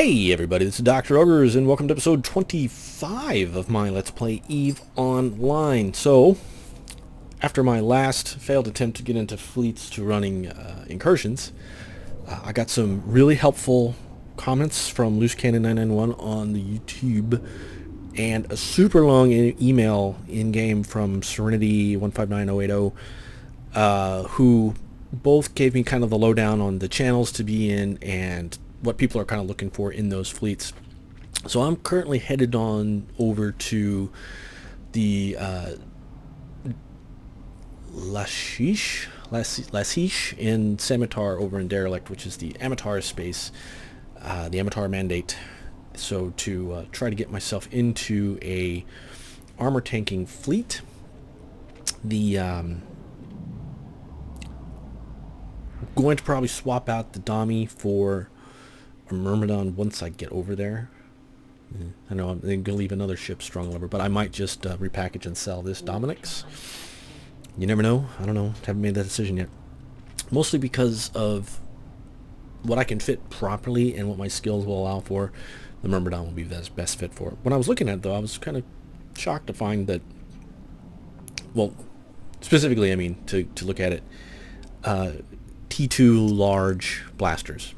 Hey everybody, this is Dr. Ogres, and welcome to episode 25 of my Let's Play EVE Online. So, after my last failed attempt to get into fleets to running incursions, I got some really helpful comments from Loose Cannon 991 on the YouTube, and a super long email in-game from Serenity 159080, who both gave me kind of the lowdown on the channels to be in and what people are kind of looking for in those fleets. So I'm currently headed on over to the Lashish in San Matar over in Derelik, which is the Amatar space, the Amatar mandate. So to try to get myself into a armor tanking fleet. The going to probably swap out the Dami for a Myrmidon once I get over there. I know I'm going to leave another ship strung over, but I might just repackage and sell this Dominic's. You never know. I don't know. Haven't made that decision yet. Mostly because of what I can fit properly and what my skills will allow for. The Myrmidon will be the best fit for it. When I was looking at it, though, I was kind of shocked to find that, well, specifically, I mean, to look at it, T2 large blasters.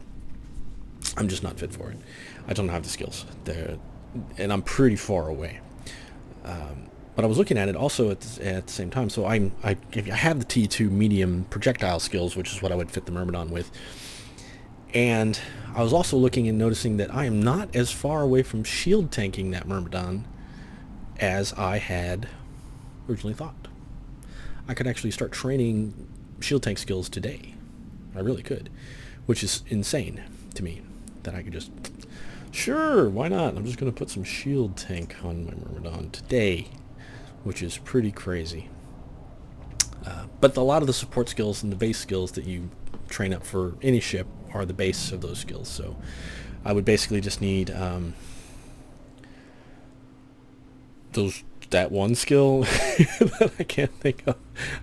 I'm just not fit for it. I don't have the skills there, and I'm pretty far away. But I was looking at it also at the same time. So I have the T2 medium projectile skills, which is what I would fit the Myrmidon with. And I was also looking and noticing that I am not as far away from shield tanking that Myrmidon as I had originally thought. I could actually start training shield tank skills today. I really could, which is insane to me. That I could just, sure, why not? I'm just going to put some shield tank on my Myrmidon today, which is pretty crazy. But a lot of the support skills and the base skills that you train up for any ship are the base of those skills. So I would basically just need that one skill that I can't think of.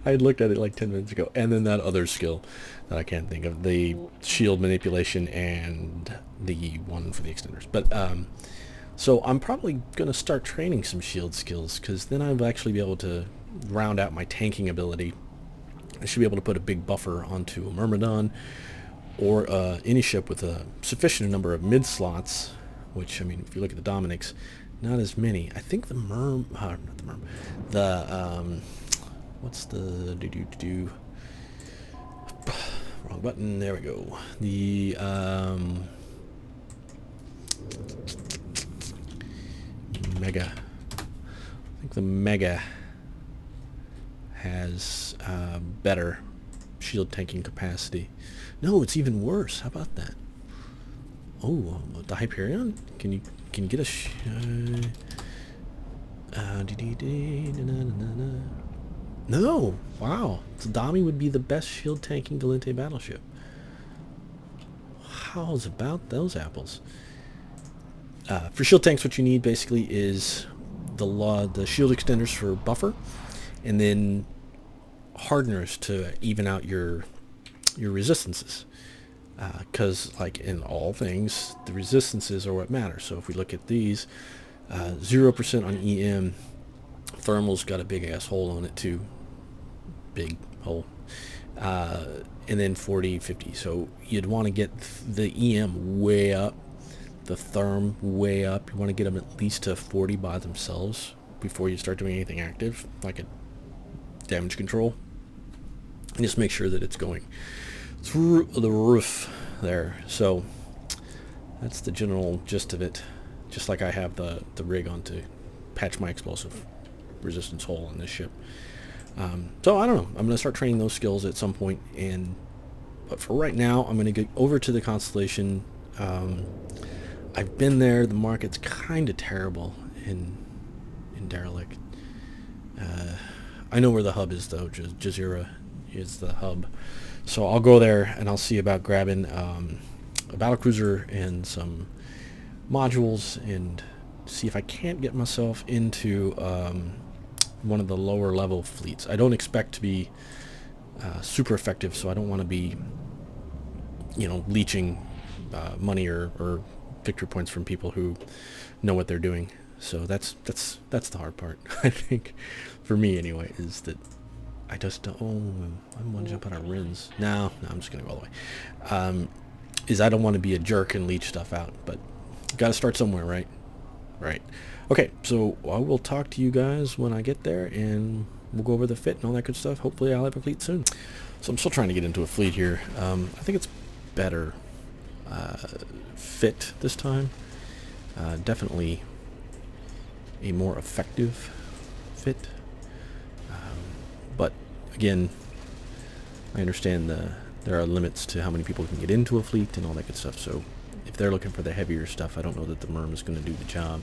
I had looked at it like 10 minutes ago, and then that other skill that I can't think of, the shield manipulation and the one for the extenders. But so I'm probably going to start training some shield skills, because then I'll actually be able to round out my tanking ability. I should be able to put a big buffer onto a Myrmidon or any ship with a sufficient number of mid slots, which, I mean, if you look at the Dominics, not as many. I think the what's the wrong button, there we go. The Mega, I think the Mega has better shield tanking capacity. No, it's even worse. How about that? Oh, the Hyperion? Can you get a no. Wow. So Dami would be the best shield tanking Galente battleship. How's about those apples? For shield tanks, what you need basically is the shield extenders for buffer, and then hardeners to even out your resistances. Because, like in all things, the resistances are what matter. So if we look at these, 0% on EM, thermal's got a big ass hole on it too, big hole, and then 40, 50. So you'd want to get the EM way up, the therm way up. You want to get them at least to 40 by themselves before you start doing anything active, like a damage control. And just make sure that it's going through the roof there. So that's the general gist of it. Just like I have the rig on to patch my explosive resistance hole on this ship. So I don't know. I'm going to start training those skills at some point. But for right now, I'm going to get over to the Constellation. I've been there. The market's kind of terrible in Derelik. I know where the hub is though. Jazeera is the hub. So I'll go there and I'll see about grabbing a battlecruiser and some modules and see if I can't get myself into one of the lower level fleets. I don't expect to be super effective, so I don't want to be, leeching money or victory points from people who know what they're doing. So that's the hard part. I think, for me anyway, is that I just don't. Oh, I'm one jump out of Rins. No, I'm just gonna go all the way. Is I don't want to be a jerk and leech stuff out, but got to start somewhere, right? Right. Okay, so I will talk to you guys when I get there, and we'll go over the fit and all that good stuff. Hopefully I'll have a fleet soon. So I'm still trying to get into a fleet here. I think it's better fit this time. Definitely a more effective fit. But again, I understand there are limits to how many people can get into a fleet and all that good stuff. So if they're looking for the heavier stuff, I don't know that the Merm is going to do the job.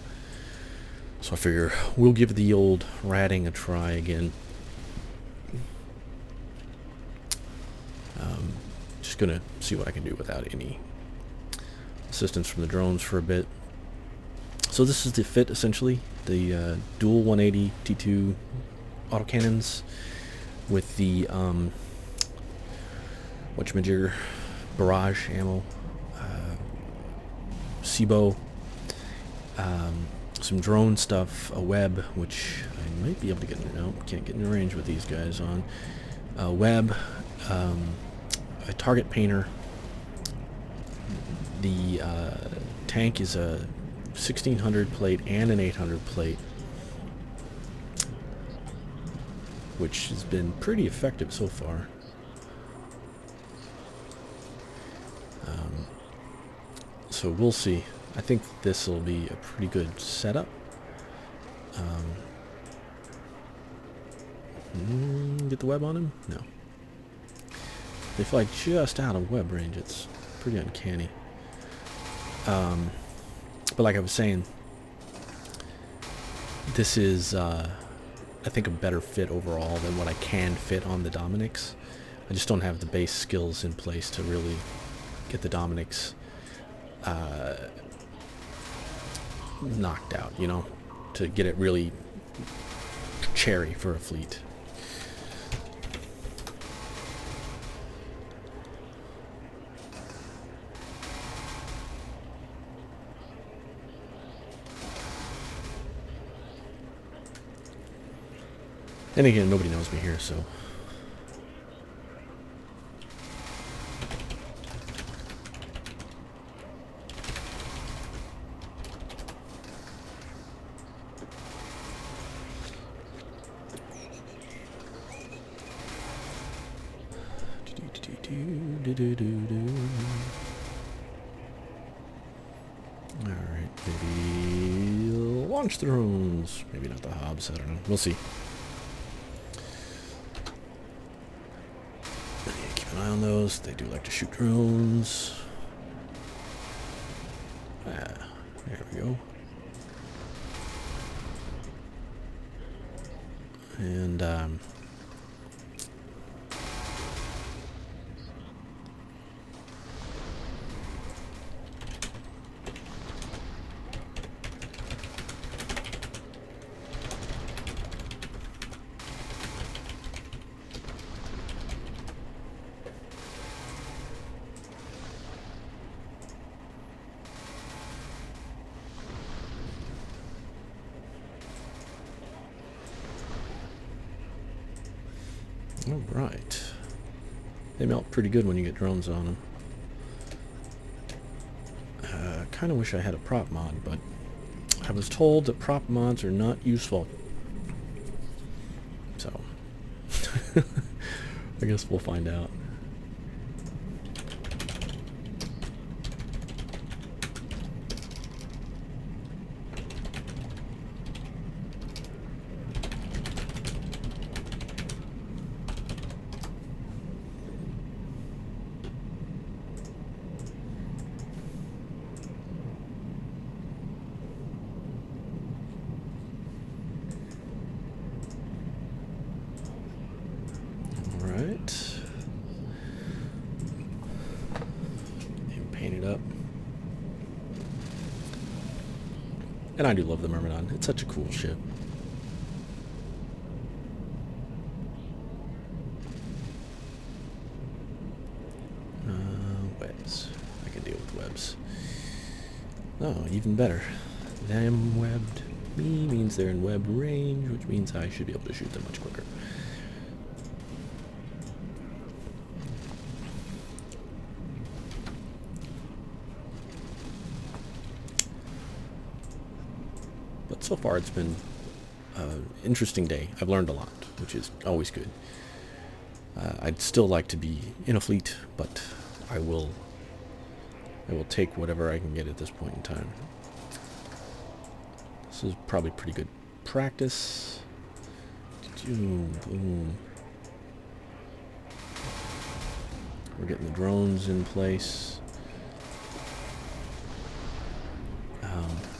So I figure we'll give the old ratting a try again. Just going to see what I can do without any assistance from the drones for a bit. So this is the fit, essentially. The dual 180 T2 autocannons with the whatchamajigger barrage ammo, SIBO, some drone stuff, a web, which I might be able to get in. No, can't get in range with these guys on. A web, a target painter. The tank is a 1600 plate and an 800 plate, which has been pretty effective so far. So we'll see. I think this will be a pretty good setup. Get the web on him? No. They fly just out of web range. It's pretty uncanny. But like I was saying, this is, I think, a better fit overall than what I can fit on the Dominics. I just don't have the base skills in place to really get the Dominics knocked out, you know, to get it really cherry for a fleet. And again, nobody knows me here, so... Alright, maybe launch the drones. Maybe not the Hobbs, I don't know. We'll see. Keep an eye on those. They do like to shoot drones. There we go. And, all right. They melt pretty good when you get drones on them. Kind of wish I had a prop mod, but I was told that prop mods are not useful. So, I guess we'll find out. Up. And I do love the Myrmidon. It's such a cool ship. Webs. I can deal with webs. even better. Them webbed me means they're in webbed range, which means I should be able to shoot them much quicker. But so far it's been an interesting day. I've learned a lot, which is always good. I'd still like to be in a fleet, but I will take whatever I can get at this point in time. This is probably pretty good practice. Boom, boom. We're getting the drones in place.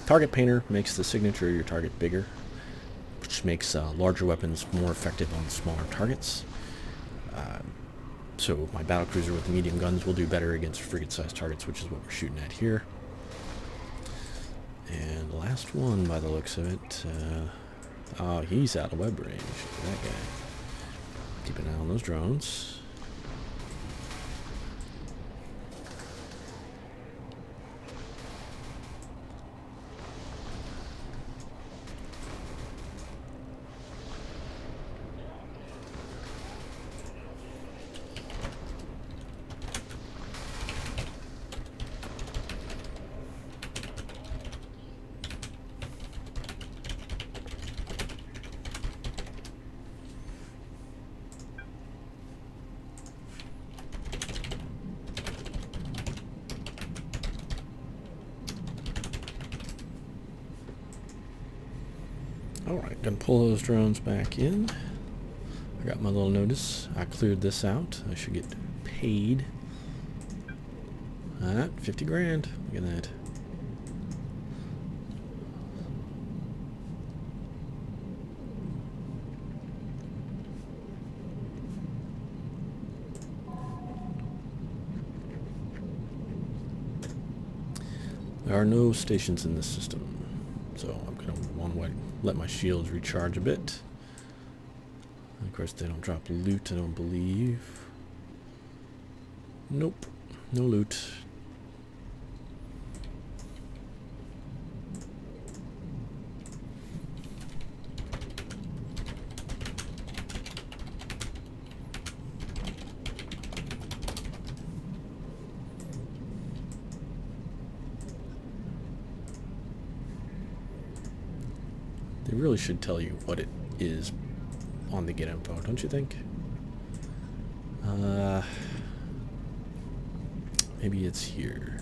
Target painter makes the signature of your target bigger, which makes larger weapons more effective on smaller targets. So my battlecruiser with the medium guns will do better against frigate-sized targets, which is what we're shooting at here. And the last one, by the looks of it, he's out of web range. That guy. Keep an eye on those drones. Alright, gonna pull those drones back in. I got my little notice. I cleared this out. I should get paid. 50 grand. Look at that. There are no stations in this system, so I'm going to want to let my shields recharge a bit. And of course, they don't drop loot, I don't believe. Nope, no loot. They really should tell you what it is on the get info, don't you think? Maybe it's here.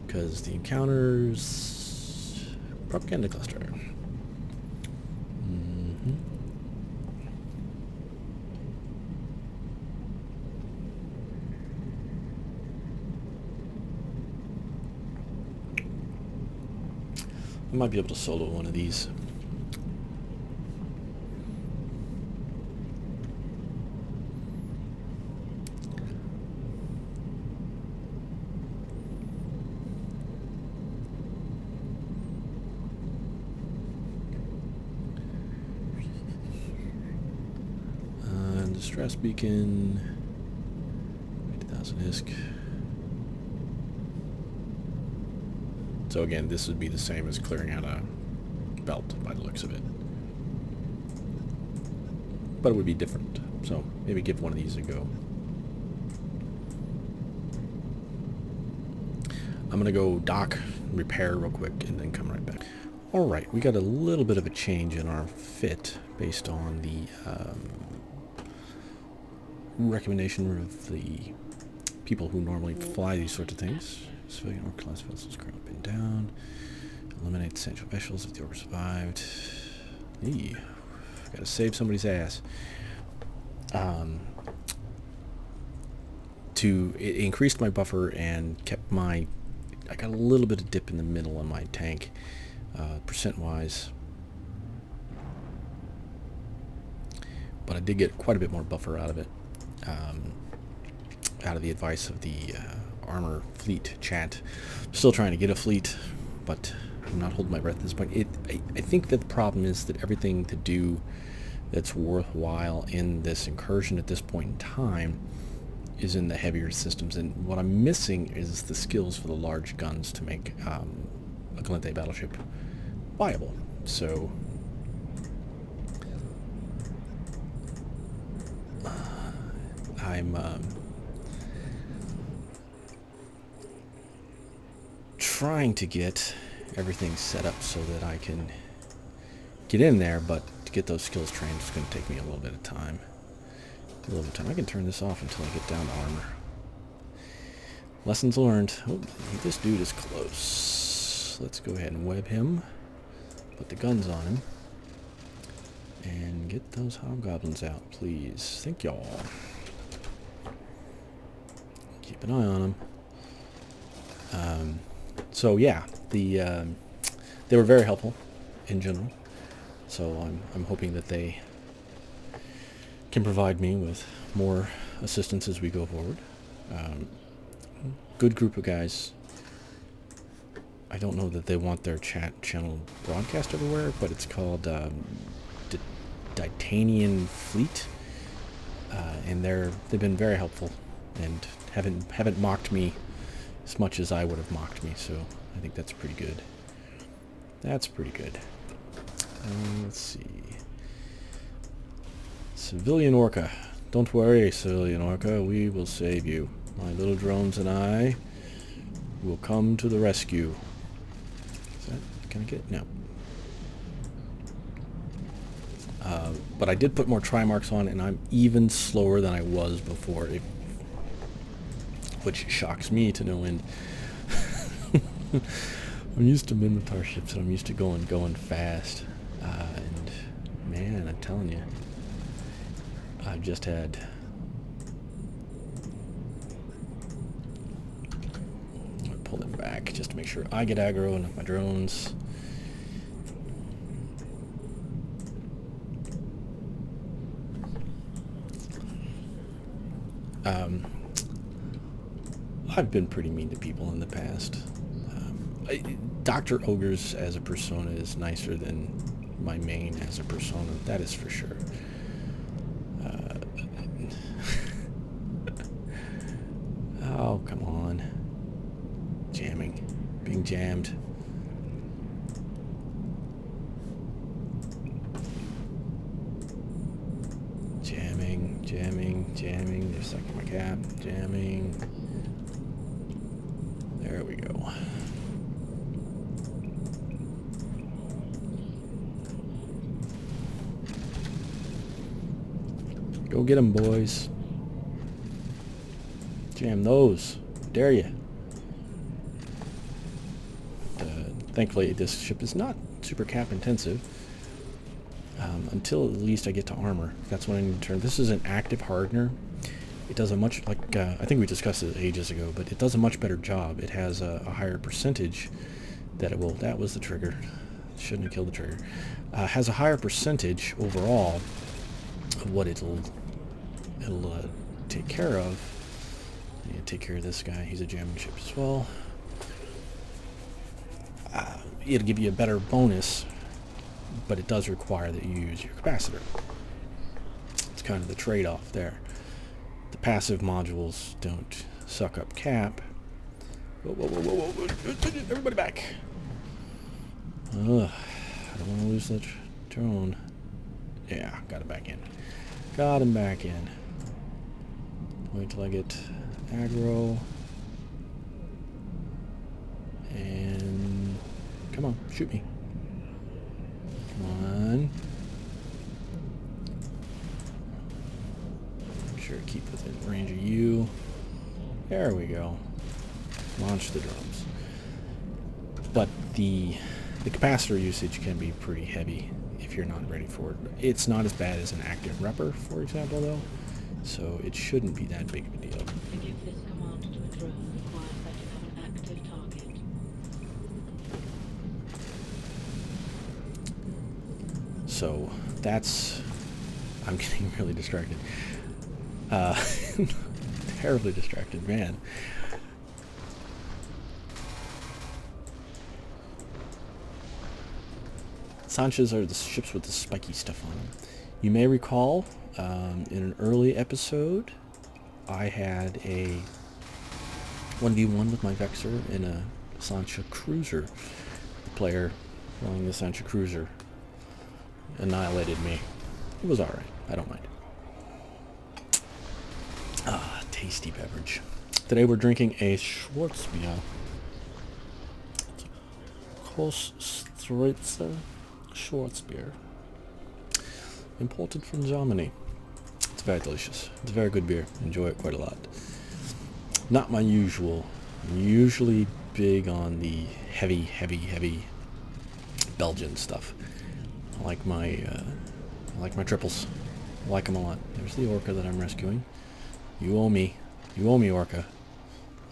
Because the encounters... propaganda cluster. I might be able to solo one of these. Distress beacon, 80,000 ISK. So again, this would be the same as clearing out a belt by the looks of it. But it would be different. So maybe give one of these a go. I'm gonna go dock, repair real quick, and then come right back. Alright, we got a little bit of a change in our fit based on the recommendation of the people who normally fly these sorts of things. Civilian or class vessels currently up and down. Eliminate essential vessels if the Ogre survived. Eee, gotta save somebody's ass. It increased my buffer and kept my... I got a little bit of dip in the middle on my tank, percent-wise. But I did get quite a bit more buffer out of it. Out of the advice of the armor fleet chat. Still trying to get a fleet, but I'm not holding my breath at this point. I think that the problem is that everything to do that's worthwhile in this incursion at this point in time is in the heavier systems, and what I'm missing is the skills for the large guns to make a Galente battleship viable. So I'm trying to get everything set up so that I can get in there, but to get those skills trained is going to take me a little bit of time. I can turn this off until I get down to armor. Lessons learned. Oh, this dude is close. Let's go ahead and web him. Put the guns on him. And get those hobgoblins out, please. Thank y'all. Keep an eye on them. So yeah, they were very helpful in general. So I'm hoping that they can provide me with more assistance as we go forward. Good group of guys. I don't know that they want their channel broadcast everywhere, but it's called Titanian Fleet, and they've been very helpful and haven't mocked me as much as I would have mocked me. So I think that's pretty good. That's pretty good. Let's see. Civilian Orca. Don't worry, Civilian Orca. We will save you. My little drones and I will come to the rescue. Is that... Can I get... No. But I did put more Trimarchs on, and I'm even slower than I was before, which shocks me to no end. I'm used to Minotaur ships, and I'm used to going fast. And man, I'm telling you, I've just had... I'm gonna pull them back just to make sure I get aggro and my drones. I've been pretty mean to people in the past. Dr. Ogres as a persona is nicer than my main as a persona, that is for sure. Oh, come on. Jamming. Being jammed. Jamming. They're sucking my cap. Jamming. There we go. Go get them, boys. Jam those. Dare you. Thankfully, this ship is not super cap intensive. Until at least I get to armor. That's when I need to turn. This is an active hardener. It does a much, like, I think we discussed it ages ago, but it does a much better job. It has a higher percentage that it will... That was the trigger. Shouldn't have killed the trigger. Has a higher percentage overall of what it'll take care of. I need to take care of this guy. He's a jamming ship as well. It'll give you a better bonus, but it does require that you use your capacitor. It's kind of the trade-off there. The passive modules don't suck up cap. Whoa. Everybody back. I don't want to lose that drone. Yeah, got it back in. Got him back in. Wait till I get aggro. And come on, shoot me. Come on. Make sure to keep within range of you. There we go. Launch the drones. But the capacitor usage can be pretty heavy if you're not ready for it. It's not as bad as an active repper, for example, though. So it shouldn't be that big of a deal. To give this command to a drone requires that you have an active target. So that's... I'm getting really distracted. Terribly distracted, man. Sanchas are the ships with the spiky stuff on them. You may recall, in an early episode, I had a 1v1 with my Vexor in a Sancha cruiser. player flying the Sancho Cruiser annihilated me. It was alright. I don't mind. Ah, tasty beverage. Today we're drinking a Schwarzbier. Koststritzer Schwarzbier. Imported from Germany. It's very delicious. It's a very good beer. Enjoy it quite a lot. Not my usual. I'm usually big on the heavy Belgian stuff. I like my triples. I like them a lot. There's the orca that I'm rescuing. You owe me. You owe me, orca.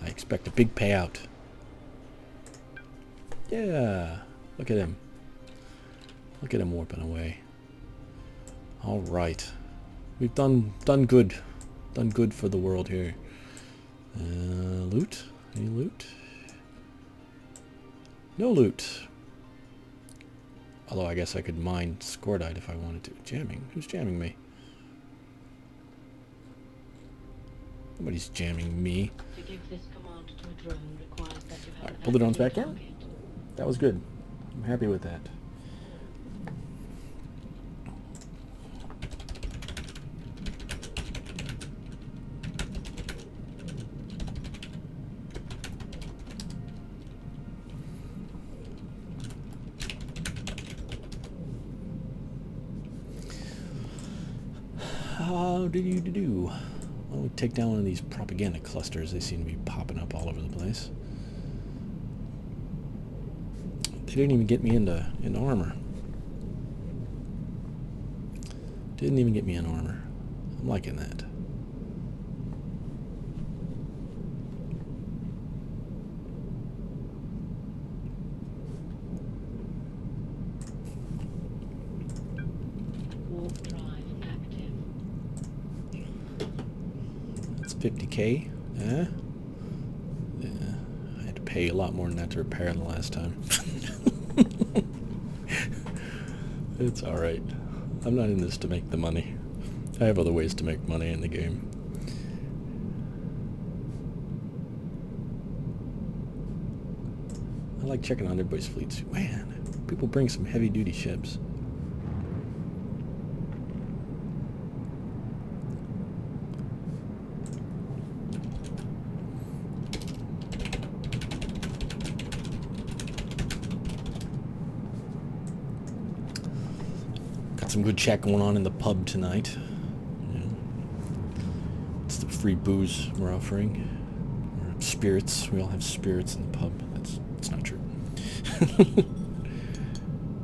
I expect a big payout. Yeah. Look at him. Look at him warping away. All right. We've done good. Done good for the world here. Loot? Any loot? No loot. Although I guess I could mine Scordite if I wanted to. Jamming? Who's jamming me? Nobody's jamming me. To give this command to a drone requires that you have Alright, an pull the drones active back in. target. That was good. I'm happy with that. How did you do? Why don't we take down one of these propaganda clusters? They seem to be popping up all over the place. They didn't even get me into armor. Didn't even get me in armor. I'm liking that. Warp drive active. That's 50k. Yeah. I had to pay a lot more than that to repair the last time. It's alright. I'm not in this to make the money. I have other ways to make money in the game. I like checking on everybody's fleets. Man, people bring some heavy-duty ships. Some good chat going on in the pub tonight. Yeah. It's the free booze we're offering. Or spirits. We all have spirits in the pub. That's not true.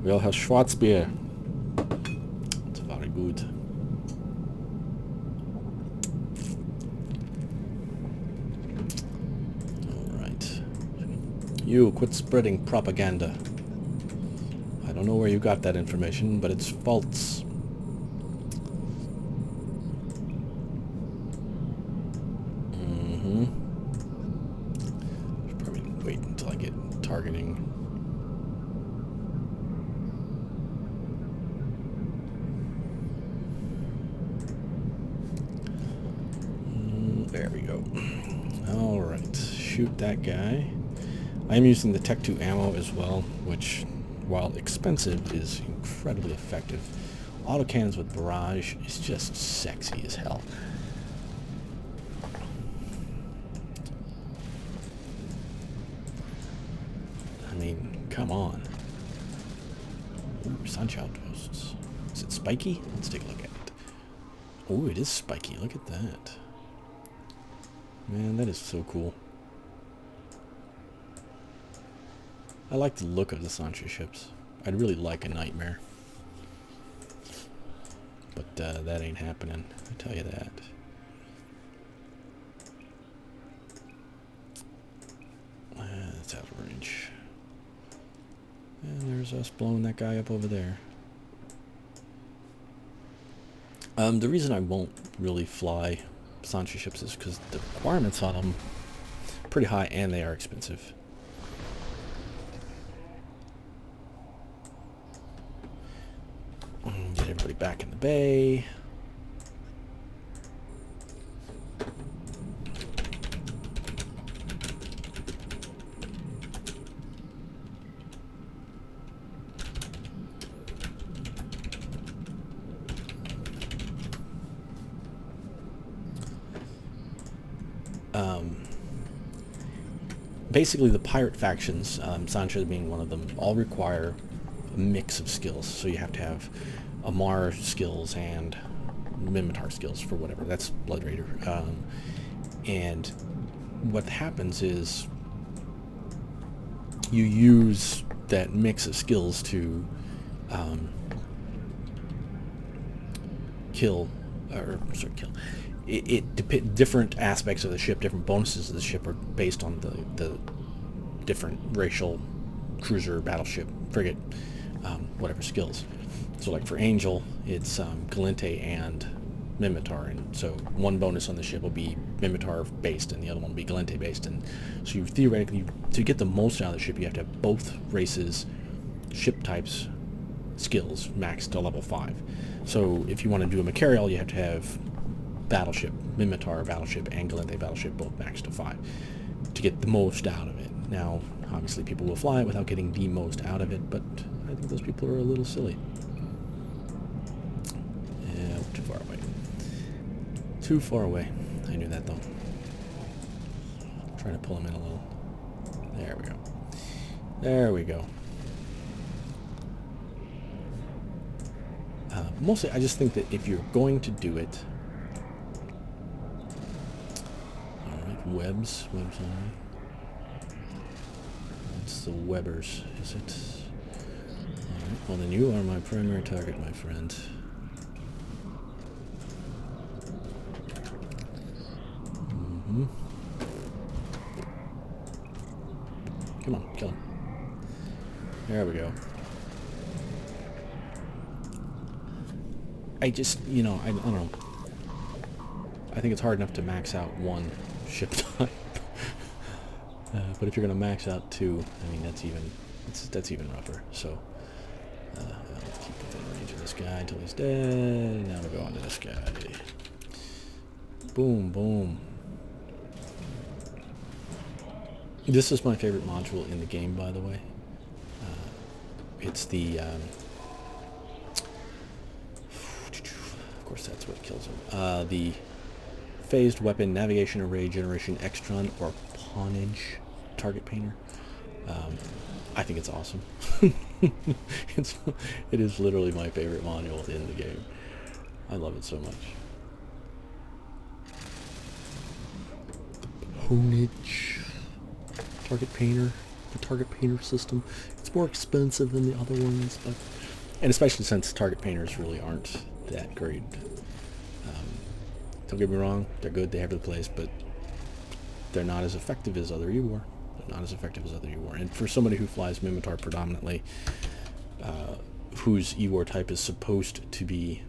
We all have Schwarzbier. It's very good. Alright. You, quit spreading propaganda. I don't know where you got that information, but it's false. Should probably wait until I get targeting. There we go. Alright, shoot that guy. I'm using the Tech 2 ammo as well, which, while expensive, is incredibly effective. Autocannons with barrage is just sexy as hell. I mean, come on. Ooh, Sancho outposts. Is it spiky? Let's take a look at it. Oh, it is spiky. Look at that. Man, that is so cool. I like the look of the Sancho ships. I'd really like a Nightmare. But that ain't happening, I tell you that. That's out of range. And there's us blowing that guy up over there. The reason I won't really fly Sancho ships is because the requirements on them are pretty high and they are expensive. Get everybody back in the bay. basically the pirate factions, Sancho being one of them, all require a mix of skills. So you have to have Amar skills and Mimitar skills for whatever. That's Blood Raider. And what happens is you use that mix of skills to kill. Different aspects of the ship, different bonuses of the ship are based on the different racial cruiser, battleship, frigate, whatever skills. So like for Angel, it's Galente and Mimitar, and so one bonus on the ship will be Mimitar based and the other one will be Galente based, and so you theoretically, to get the most out of the ship, you have to have both races, ship types, skills maxed to level 5. So if you want to do a Macarial, you have to have Battleship, Mimitar Battleship, and Galente Battleship both maxed to 5 to get the most out of it. Now, obviously people will fly it without getting the most out of it, but I think those people are a little silly. Yeah, too far away. Too far away. I knew that though. I'm trying to pull him in a little. There we go. There we go. Mostly, I just think that if you're going to do it, all right, webs on. It's the Webbers, is it? All right. Well, then you are my primary target, my friend. Come on, kill him. There we go. I just, I don't know. I think it's hard enough to max out one ship type. But if you're going to max out 2, I mean, that's even rougher. So, let's keep within range of this guy until he's dead. Now we go on to this guy. Boom, boom. This is my favorite module in the game, by the way. It's the... of course, that's what kills him. The phased weapon navigation array generation extron or pawnage target painter. I think it's awesome. It is literally my favorite module in the game. I love it so much. Pawnage target painter, the target painter system. It's more expensive than the other ones, but and especially since target painters really aren't that great. Don't get me wrong, they're good, they have their place, but they're not as effective as other Ewar. And for somebody who flies Mimitar predominantly, whose Ewar type is supposed to be,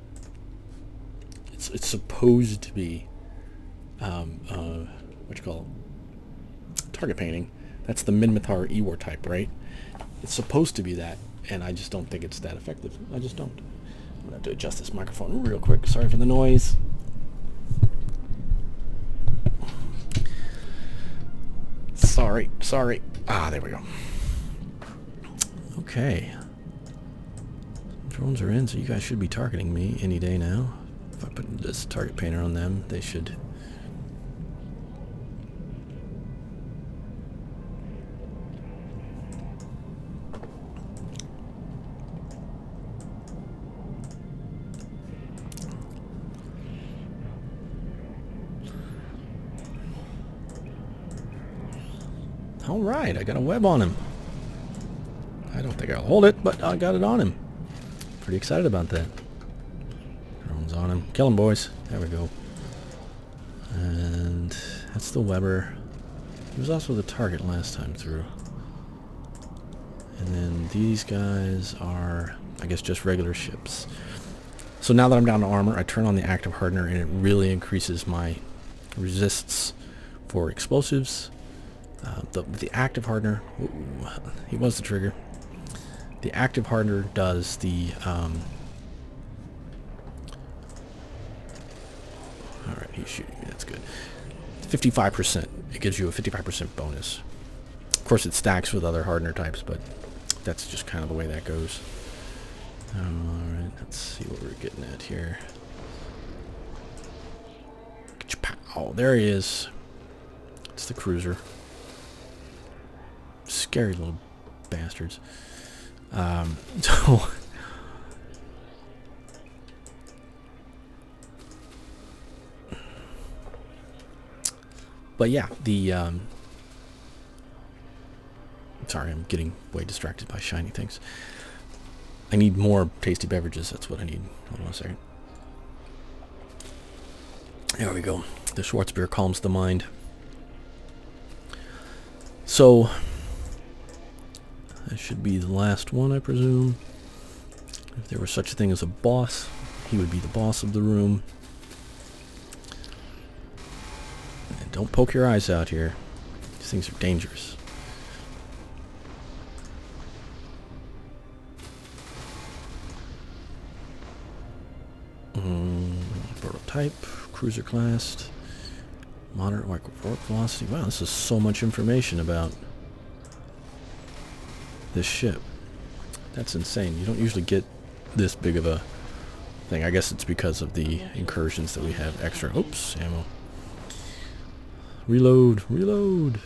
it's supposed to be, target painting. That's the Mimitar Ewar type, right? It's supposed to be that, and I just don't think it's that effective. I just don't. I'm gonna have to adjust this microphone real quick. Sorry for the noise. Sorry. There we go. Okay. Drones are in, so you guys should be targeting me any day now. If I put this target painter on them, they should... Alright, I got a web on him. I don't think I'll hold it, but I got it on him. Pretty excited about that. Drone's on him. Kill him, boys. There we go. And that's the Weber. He was also the target last time through. And then these guys are, I guess, just regular ships. So now that I'm down to armor, I turn on the active hardener and it really increases my resists for explosives. The active hardener, he was the trigger. The active hardener does the, alright, he's shooting me, that's good. 55%, it gives you a 55% bonus. Of course it stacks with other hardener types, but that's just kind of the way that goes. Alright, let's see what we're getting at here. Oh, there he is. It's the cruiser. Scary little bastards. So... But yeah, the... Sorry, I'm getting way distracted by shiny things. I need more tasty beverages. That's what I need. Hold on a second. There we go. The Schwarz beer calms the mind. So, that should be the last one, I presume. If there was such a thing as a boss, he would be the boss of the room. And don't poke your eyes out here. These things are dangerous. Prototype, cruiser class, moderate warp velocity. Wow, this is so much information about this ship. That's insane. You don't usually get this big of a thing. I guess it's because of the incursions that we have extra. Oops, ammo. Reload, reload.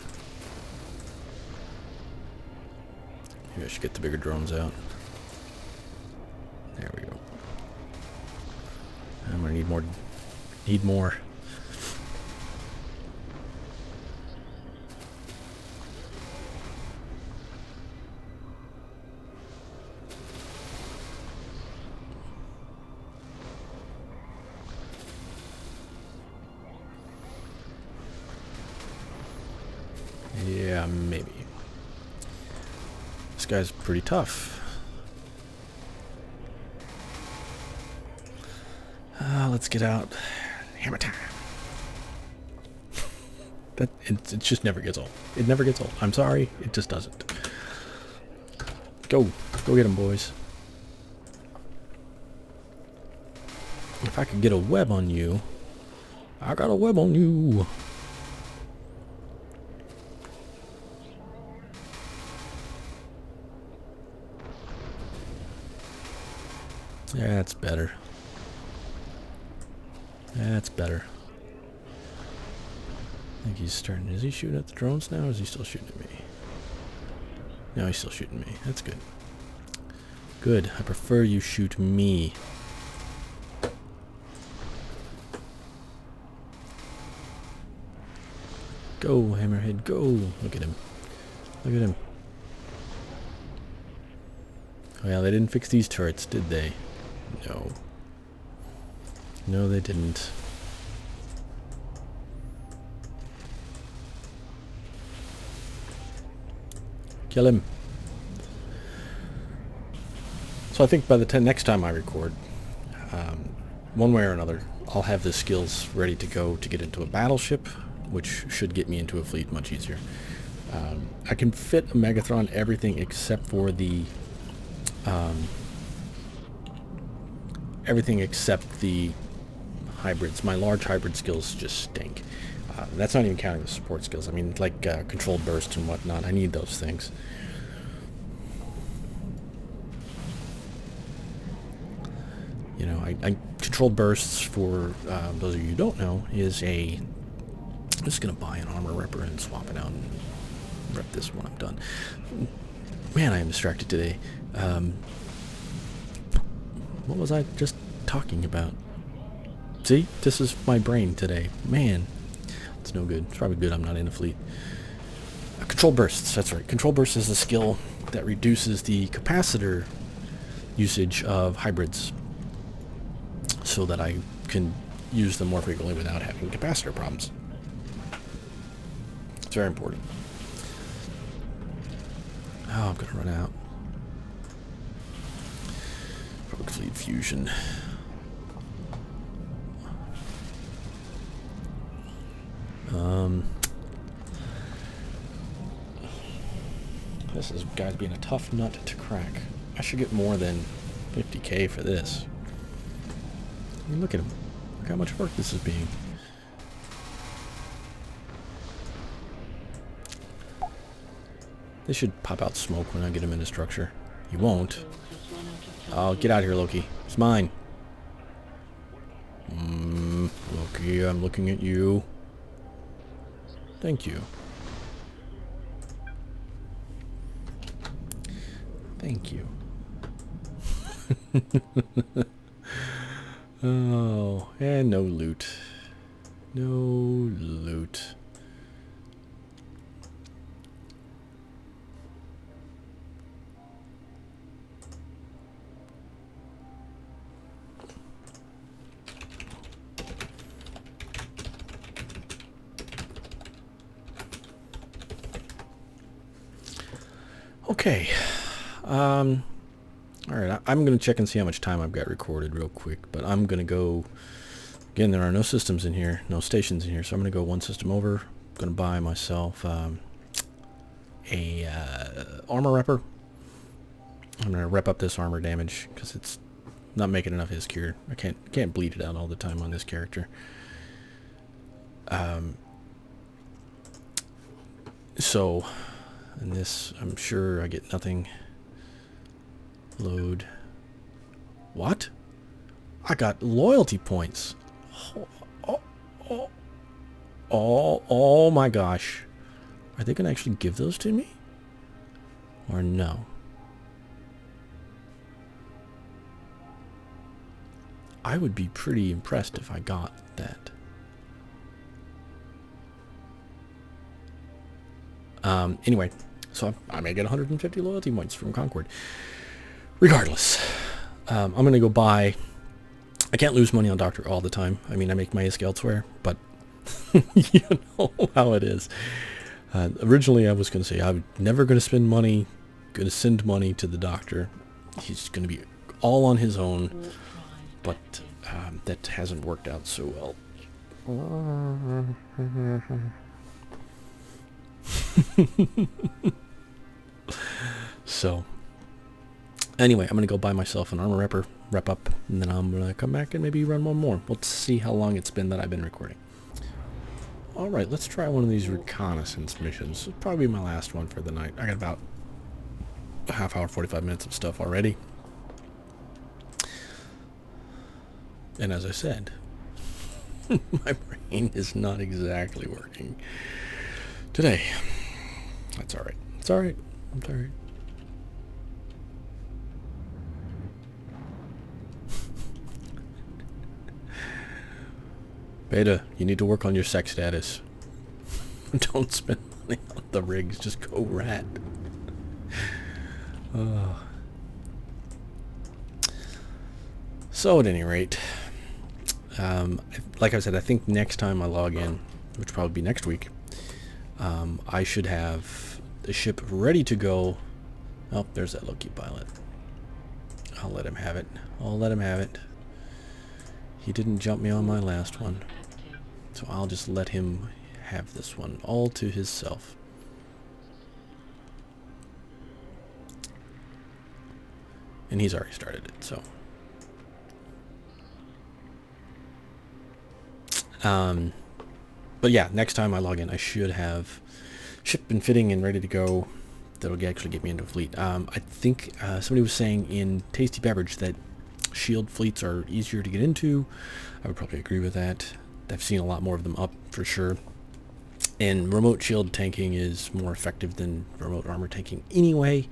Maybe I should get the bigger drones out. There we go. I'm gonna need more. Need more. Yeah, maybe. This guy's pretty tough. Let's get out. Hammer time. It just never gets old. It never gets old. I'm sorry, it just doesn't. Go get him, boys. If I could get a web on you, I got a web on you. Yeah, that's better. That's better. I think he's starting. Is he shooting at the drones now, or is he still shooting at me? No, he's still shooting me. That's good. Good. I prefer you shoot me. Go, Hammerhead, go. Look at him. Look at him. Oh yeah, they didn't fix these turrets, did they? No. No, they didn't. Kill him. So I think by the next time I record, one way or another, I'll have the skills ready to go to get into a battleship, which should get me into a fleet much easier. I can fit a Megathron everything except for the everything except the hybrids. My large hybrid skills just stink. That's not even counting the support skills. I mean, like controlled burst and whatnot. I need those things. You know, I controlled bursts, for those of you who don't know, is a... I'm just going to buy an armor ripper and swap it out and rep this when I'm done. Man, I am distracted today. What was I just talking about? See? This is my brain today. Man. It's no good. It's probably good I'm not in a fleet. Control bursts. That's right. Control bursts is a skill that reduces the capacitor usage of hybrids so that I can use them more frequently without having capacitor problems. It's very important. Oh, I'm going to run out. Rogue Fleet Fusion. This is guys being a tough nut to crack. I should get more than 50k for this. I mean, look at him. Look how much work this is being. They should pop out smoke when I get him into structure. He won't. Oh, get out of here, Loki. It's mine. Loki, I'm looking at you. Thank you. Thank you. Oh, and no loot. No loot. Okay. Alright, I'm going to check and see how much time I've got recorded real quick, but I'm going to go... Again, there are no systems in here, no stations in here, so I'm going to go one system over. I'm going to buy myself a armor repper. I'm going to rep up this armor damage, because it's not making enough his cure. I can't bleed it out all the time on this character. So, and this, I'm sure I get nothing. Load. What? I got loyalty points. Oh my gosh. Are they going to actually give those to me? Or no? I would be pretty impressed if I got that. Anyway, so I may get 150 loyalty points from Concord. Regardless, I'm going to go buy... I can't lose money on Doctor all the time. I mean, I make my ISK elsewhere, but you know how it is. Originally, I was going to say I'm never going to spend money, going to send money to the Doctor. He's going to be all on his own, but that hasn't worked out so well. So, anyway, I'm going to go buy myself an armor repper, rep up, and then I'm going to come back and maybe run one more. We'll see how long it's been that I've been recording. Alright, let's try one of these reconnaissance missions. It'll probably be my last one for the night. I got about a half hour, 45 minutes of stuff already. And as I said, my brain is not exactly working today. That's alright. It's alright. It's alright. Beta, you need to work on your sex status. Don't spend money on the rigs, just go rat. So at any rate, like I said, I think next time I log in, which will probably be next week, I should have the ship ready to go. Oh, there's that Loki pilot. I'll let him have it. I'll let him have it. He didn't jump me on my last one. So I'll just let him have this one all to himself. And he's already started it, so. But yeah, next time I log in, I should have ship and fitting and ready to go. That'll actually get me into a fleet. I think somebody was saying in Tasty Beverage that shield fleets are easier to get into. I would probably agree with that. I've seen a lot more of them up for sure. And remote shield tanking is more effective than remote armor tanking anyway.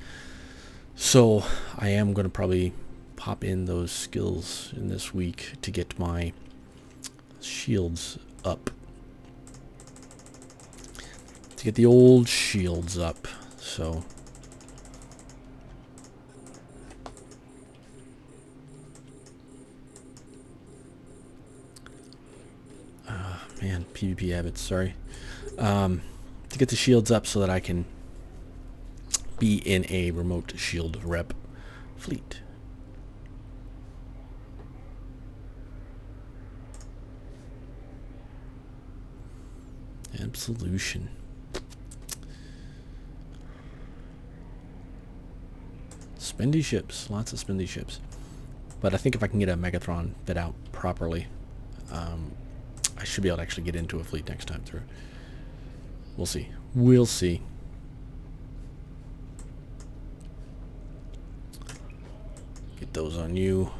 So I am going to probably pop in those skills in this week to get my shields up. To get the old shields up. So... man, PvP habits, sorry. To get the shields up so that I can be in a remote shield rep fleet. Absolution. Spendy ships, lots of spendy ships. But I think if I can get a Megatron fit out properly, I should be able to actually get into a fleet next time through. We'll see. We'll see. Get those on you.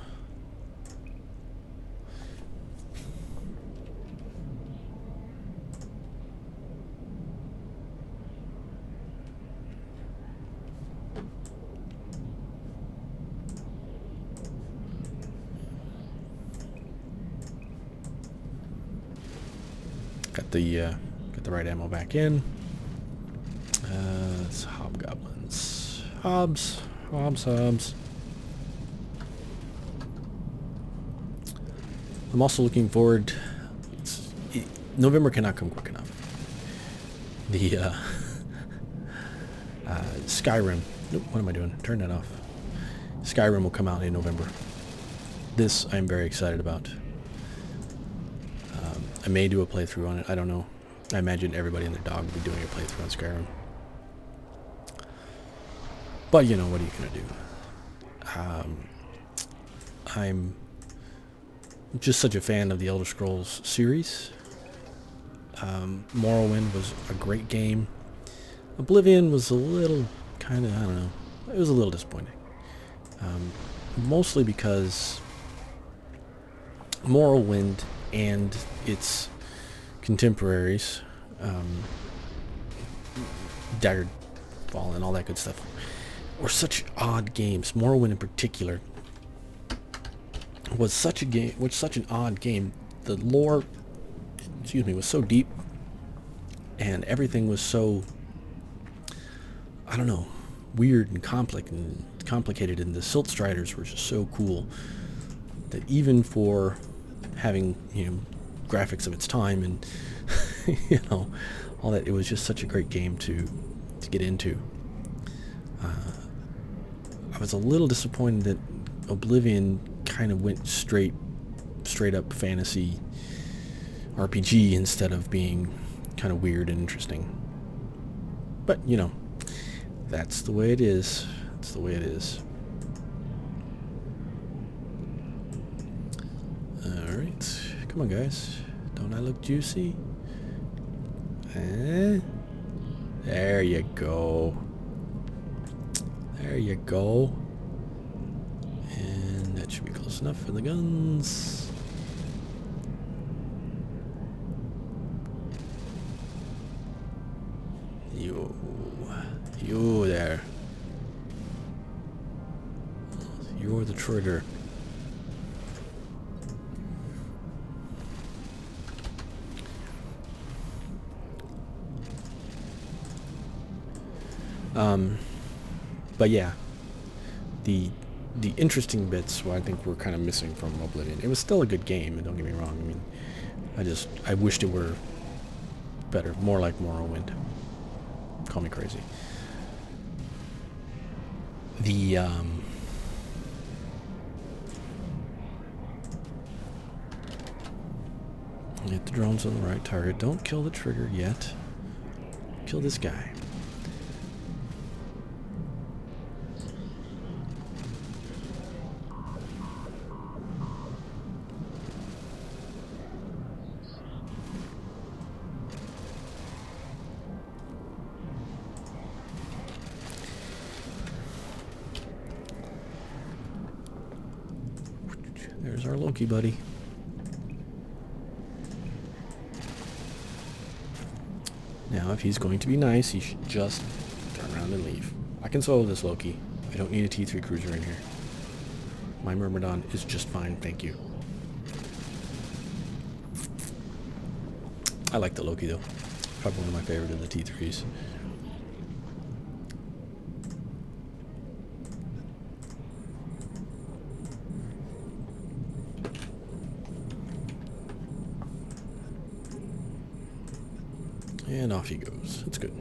Got the right ammo back in. It's hobgoblins. Hobs. I'm also looking forward. November cannot come quick enough. The Skyrim. Nope, what am I doing? Turn that off. Skyrim will come out in November. This I'm very excited about. I may do a playthrough on it. I don't know. I imagine everybody and their dog will be doing a playthrough on Skyrim. But you know, what are you gonna do? I'm just such a fan of the Elder Scrolls series. Morrowind was a great game. Oblivion was a little kind of, I don't know, it was a little disappointing. Mostly because Morrowind and its contemporaries, Daggerfall and all that good stuff, were such odd games. Morrowind in particular was such an odd game. The lore, was so deep, and everything was so, I don't know, weird and complicated, and the Silt Striders were just so cool that even for having, graphics of its time and all that, it was just such a great game to get into. I was a little disappointed that Oblivion kind of went straight up fantasy RPG instead of being kind of weird and interesting. But that's the way it is. That's the way it is. Alright. Come on, guys. Don't I look juicy? There you go. There you go. And that should be close enough for the guns. You there. You're the trigger. But yeah, the interesting bits, I think we're kind of missing from Oblivion. It was still a good game, and don't get me wrong. I mean, I wished it were better, more like Morrowind. Call me crazy. Get the drones on the right target. Don't kill the trigger yet. Kill this guy. There's our Loki buddy. Now, if he's going to be nice, he should just turn around and leave. I can solo this Loki. I don't need a T3 cruiser in here. My Myrmidon is just fine, thank you. I like the Loki, though. Probably one of my favorite of the T3s. And off he goes. That's good.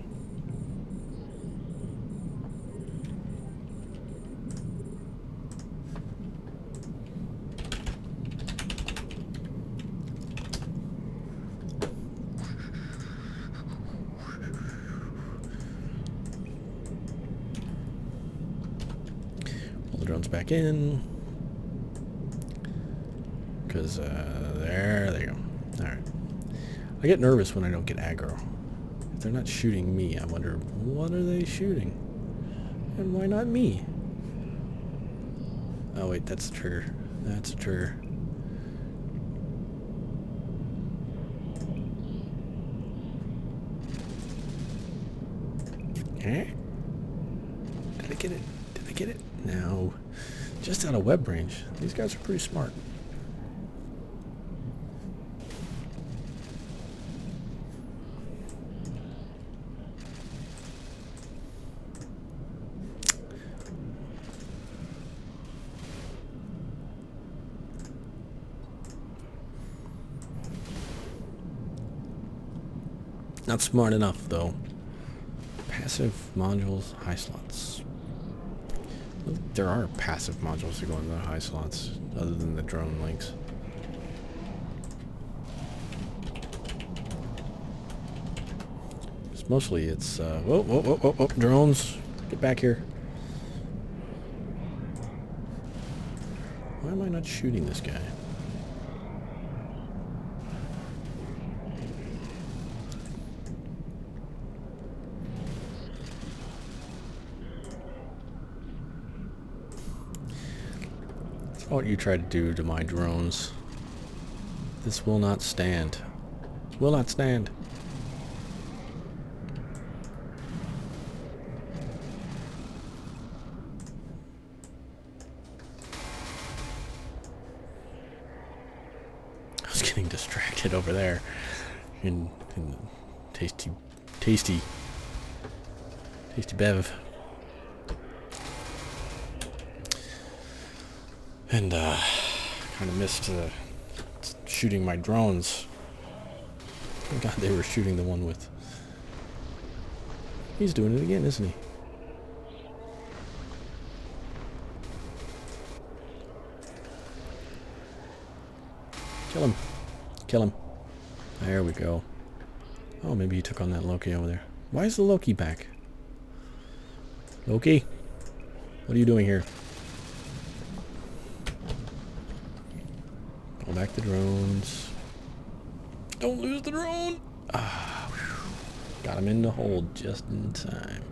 Pull the drones back in. Because, there they go. Alright. I get nervous when I don't get aggro. They're not shooting me. I wonder, what are they shooting? And why not me? Oh wait, that's the trigger. That's a trigger. Eh? Did I get it? Did I get it? No. Just out of web range. These guys are pretty smart. Not smart enough, though. Passive modules, high slots. Well, there are passive modules that go into the high slots, other than the drone links. Mostly it's, whoa, whoa, whoa, whoa, whoa, drones, get back here. Why am I not shooting this guy? That's what you try to do to my drones. This will not stand. Will not stand. Getting distracted over there in tasty bev, and kind of missed shooting my drones. Oh God, they were shooting the one with. He's doing it again, isn't he? Kill him. Kill him. There we go. Oh, maybe he took on that Loki over there. Why is the Loki back? Loki? What are you doing here? Pull back the drones. Don't lose the drone! Ah, whew. Got him in the hold just in time.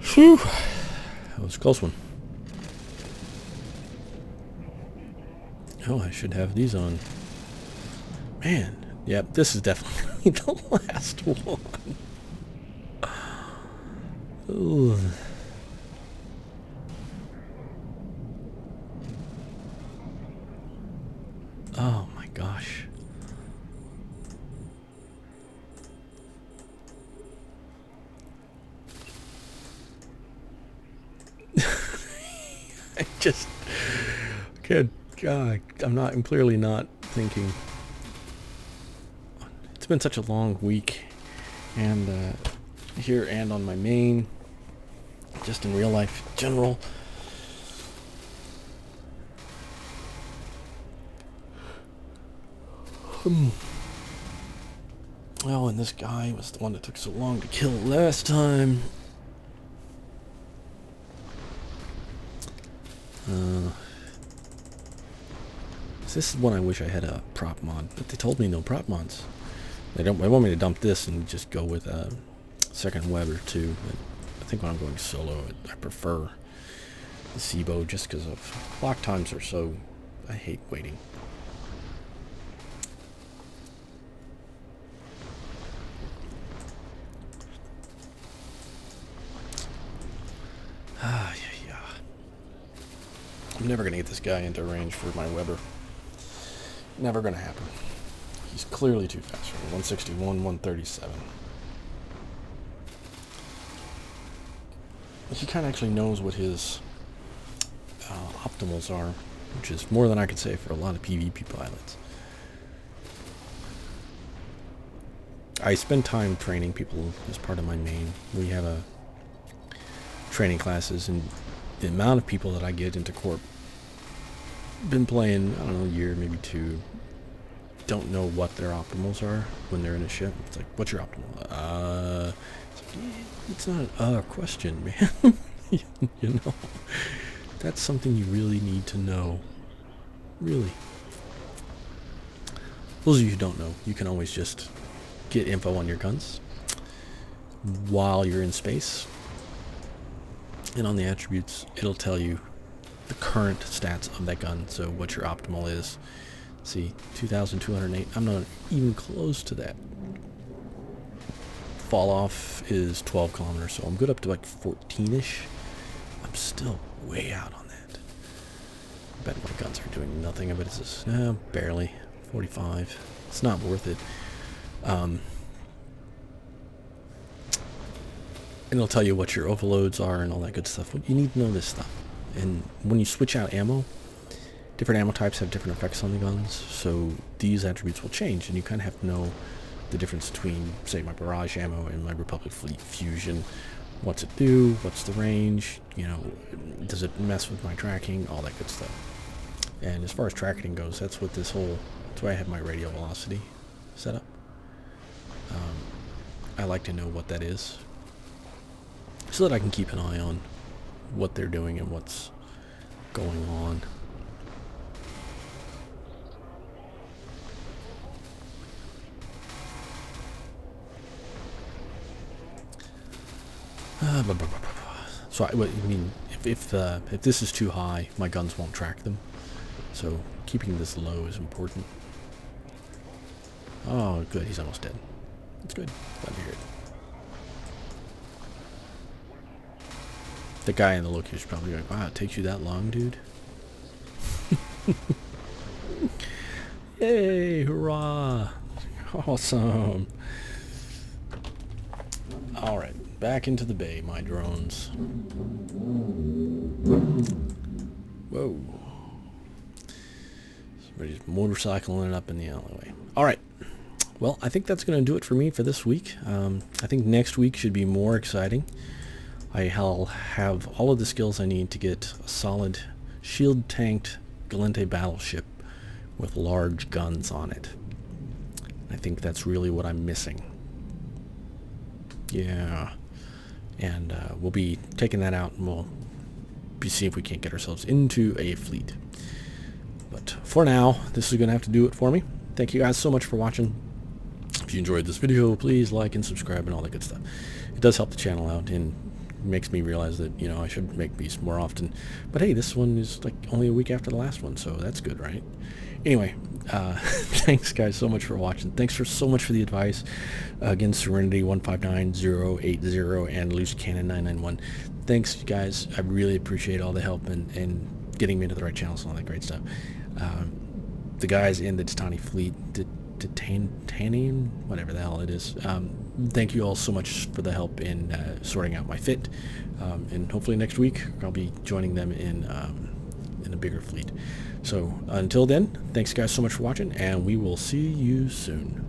Whew. That was a close one. Oh, I should have these on. Man, yep, this is definitely the last one. Ooh. Oh my gosh. I just can't. God, I'm clearly not thinking. It's been such a long week, and here and on my main, just in real life in general. Oh, and this guy was the one that took so long to kill last time. This is one I wish I had a prop mod, but they told me no prop mods. They want me to dump this and just go with a second web or two. But I think when I'm going solo, I prefer the SIBO just because of lock times are so. I hate waiting. Yeah. I'm never gonna get this guy into range for my Weber. Never gonna happen. He's clearly too fast for me. 161, 137. He kind of actually knows what his optimals are, which is more than I could say for a lot of PvP pilots. I spend time training people as part of my main. We have a training classes, and the amount of people that I get into Corp been playing, I don't know, a year, maybe two, don't know what their optimals are when they're in a ship. It's like, what's your optimal? It's not a question, man. You know, that's something you really need to know. Really. Those of you who don't know, you can always just get info on your guns while you're in space. And on the attributes, it'll tell you the current stats of that gun, so what your optimal is. See, 2,208. I'm not even close to that. Fall off is 12 kilometers, so I'm good up to like 14-ish. I'm still way out on that. I bet my guns are doing nothing, but it's just, barely. 45. It's not worth it. And it'll tell you what your overloads are and all that good stuff. You need to know this stuff. And when you switch out ammo, different ammo types have different effects on the guns, so these attributes will change, and you kind of have to know the difference between, say, my barrage ammo and my Republic Fleet Fusion. What's it do? What's the range? You know, does it mess with my tracking? All that good stuff. And as far as tracking goes, that's what this whole, that's why I have my radial velocity set up. I like to know what that is, so that I can keep an eye on what they're doing and what's going on. So I mean, if this is too high, my guns won't track them. So keeping this low is important. Oh, good, he's almost dead. That's good. Glad to hear it. The guy in the location is probably going, wow, it takes you that long, dude? Yay, hurrah! Awesome! Alright, back into the bay, my drones. Whoa. Somebody's motorcycling up in the alleyway. Alright. Well, I think that's going to do it for me for this week. I think next week should be more exciting. I'll have all of the skills I need to get a solid shield-tanked Galente battleship with large guns on it. I think that's really what I'm missing. Yeah. And we'll be taking that out, and we'll see if we can't get ourselves into a fleet. But for now, this is going to have to do it for me. Thank you guys so much for watching. If you enjoyed this video, please like and subscribe and all that good stuff. It does help the channel out and makes me realize that, you know, I should make these more often. But hey, this one is like only a week after the last one, so that's good, right? Anyway, thanks guys so much for watching. Thanks so much for the advice. Again, Serenity 159080 and Loose Cannon 991. Thanks guys. I really appreciate all the help and getting me into the right channels and all that great stuff. The guys in the Titani fleet, Titanium, whatever the hell it is. Thank you all so much for the help in sorting out my fit, and hopefully next week I'll be joining them in a bigger fleet. So until then, thanks guys so much for watching, and we will see you soon.